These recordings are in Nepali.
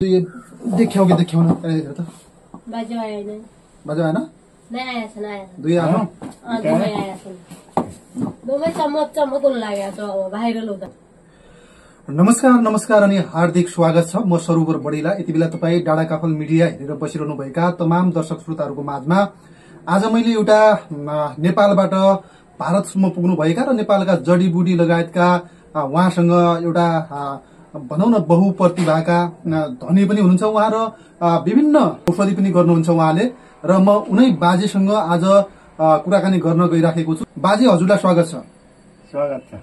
ये देख्यौ कि देख्यौन हेर त बाजो आयो नै बाजो आएन नै आएछन् दुई आयो दुवै आएछन् दुवै चमक चमक लाग्यो त अब भाइरल हुँदा। नमस्कार नमस्कार अनि हार्दिक स्वागत छ। म सरोवर बडीला। यति बेला तपाई डाँडा काफल मिडिया हेरेर बसिरहनु भएका तमाम दर्शक श्रोताहरूको माझमा आज मैले एउटा नेपालबाट भारतसम्म पुग्नु भएका र नेपालका जडीबुटी लगायतका उहाँसँग एउटा भनौं न बहुप्रतिभाका धनी पनि हुनुहुन्छ उहाँ र विभिन्न औषधि पनि गर्नुहुन्छ उहाँले र म उनै बाजेसँग आज कुराकानी गर्न गइराखेको छु। बाजे हजुरलाई स्वागत छ। स्वागत छ।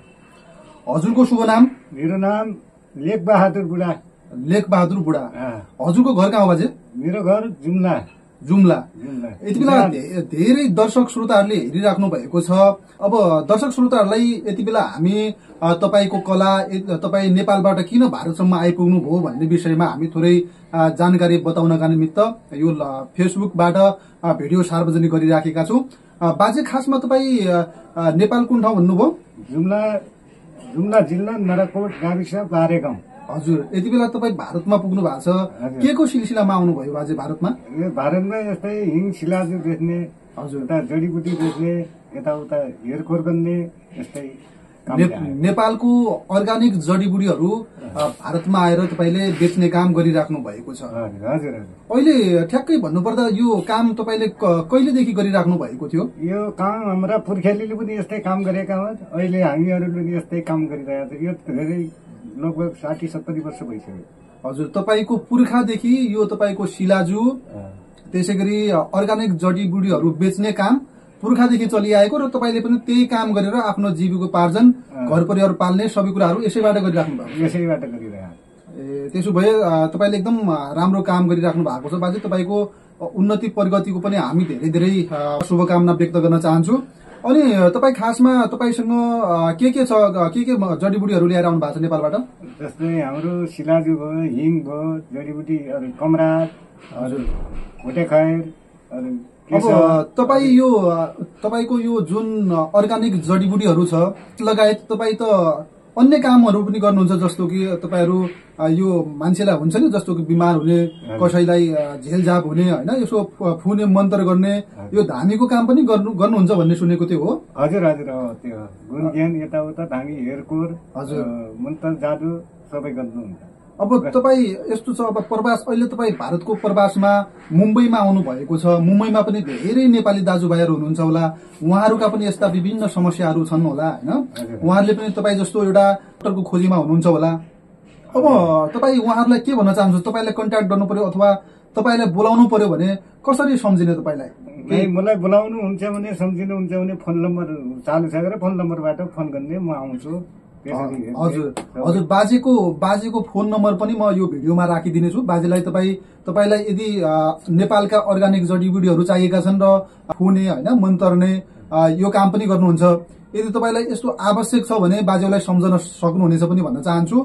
हजुरको शुभ नाम? मेरो नाम लेख बहादुर बुढा। लेख बहादुर बुढा। हजुरको घर कहाँ हो बाजे? मेरो घर जुम्ला। जुम्ला। यति बेला धेरै दर्शक श्रोताहरूले हेरिराख्नु भएको छ। अब दर्शक श्रोताहरूलाई यति बेला हामी तपाईको कला तपाई नेपालबाट किन भारतसम्म आइपुग्नु भयो भन्ने विषयमा हामी थोरै जानकारी बताउनका निमित्त यो फेसबुकबाट भिडियो सार्वजनिक गरिराखेका छौं। बाजे खासमा तपाई नेपाल कुन ठाउँ भन्नुभयो? जुम्ला। जुम्ला जिल्ला नरकोट गाविस बारे गाउँ। हजुर यति बेला तपाई भारतमा पुग्नु भएको छ। के को सिलसिलामा आउनुभयो बाजे भारतमा? भारतमा यस्तै हिङ सिलाजु बेच्ने, हजुर यता जडीबुटी बेच्ने, यताउता हेरखोर गर्ने यस्तै नेपालको अर्गानिक जडीबुटीहरू भारतमा आएर तपाईले बेच्ने काम गरिराख्नु भएको छ। हजुर। अहिले ठ्याक्कै भन्नुपर्दा यो काम तपाईले कहिलेदेखि गरिराख्नु भएको थियो? यो काम हाम्रा पुर्खेलीले पनि यस्तै काम गरेका हुन्। अहिले हामीहरूले पनि यस्तै काम गरिरहेका छौँ। यो धेरै लगभग 60-70 वर्ष भइसक्यो। हजुर तपाईको पुर्खादेखि यो तपाईको सिलाजु त्यसैगरी अर्गानिक जडीबुटीहरू बेच्ने काम पुर्खादेखि चलिआएको र तपाईले पनि त्यही काम गरेर आफ्नो जीविकोपार्जन घर परिवार पाल्ने सबै कुराहरू यसैबाट गरिराख्नु भएको? यसैबाट गरिरहेको। त्यसो भए तपाईले एकदम राम्रो काम गरिराख्नु भएको छ बाजे। तपाईको उन्नति प्रगतिको पनि हामी धेरै धेरै शुभकामना व्यक्त गर्न चाहन्छु। अनि तपाई खासमा तपाईसँग के छ के जडीबुटीहरू लिएर आउनु भएको छ नेपालबाट? जस्तै हाम्रो सिलाजु भयो, हिङ भयो, जडीबुटी कमराज, हजुर भोटेखैर। अब तपाईको यो जुन अर्गानिक जडीबुटीहरू छ लगायत तपाई त अन्य कामहरू पनि गर्नुहुन्छ, जस्तो कि तपाईहरू यो मान्छेलाई हुन्छ नि जस्तो कि बिमार हुने, कसैलाई झेलझाप हुने हैन, यसो फुने मन्त्र गर्ने यो धामीको काम पनि गर्नुहुन्छ भन्ने सुनेको थियो हो? हजुर हजुर हो। त्यो गुण ज्ञान यताउता धामी हेरकोर, हजुर मन्त्र जादु सबै गर्नुहुन्छ। अब तपाई यस्तो छ, अब प्रवास अहिले तपाई भारतको प्रवासमा मुम्बईमा आउनु भएको छ। मुम्बईमा पनि धेरै नेपाली दाजुभाइहरू हुनुहुन्छ होला, उहाँहरूका पनि यस्ता विभिन्न समस्याहरू छन् होला हैन, उहाँहरूले पनि तपाई जस्तो एउटा डाक्टरको खोजीमा हुनुहुन्छ होला। अब तपाई उहाँहरूलाई के भन्न चाहनुहुन्छ? तपाईलाई कन्ट्याक्ट गर्नु पर्यो अथवा तपाईलाई बोलाउनु पर्यो भने कसरी सम्झिने तपाईलाई? मलाई बोलाउनु हुन्छ भने सम्झिनु हुन्छ भने फोन नम्बर चालु छ गरेर फोन नम्बरबाट फोन गर्ने, म आउँछु। हजुर हजुर बाजेको फोन नम्बर पनि म यो भिडियोमा राखिदिनेछु। बाजेलाई तपाईलाई यदि नेपालका अर्गानिक जडीबुटीहरू चाहिएका छन् र फुने हैन मन्तर्ने यो काम पनि गर्नुहुन्छ, यदि तपाईलाई यस्तो आवश्यक छ भने बाजेलाई सम्झन सक्नुहुनेछ पनि भन्न चाहन्छु।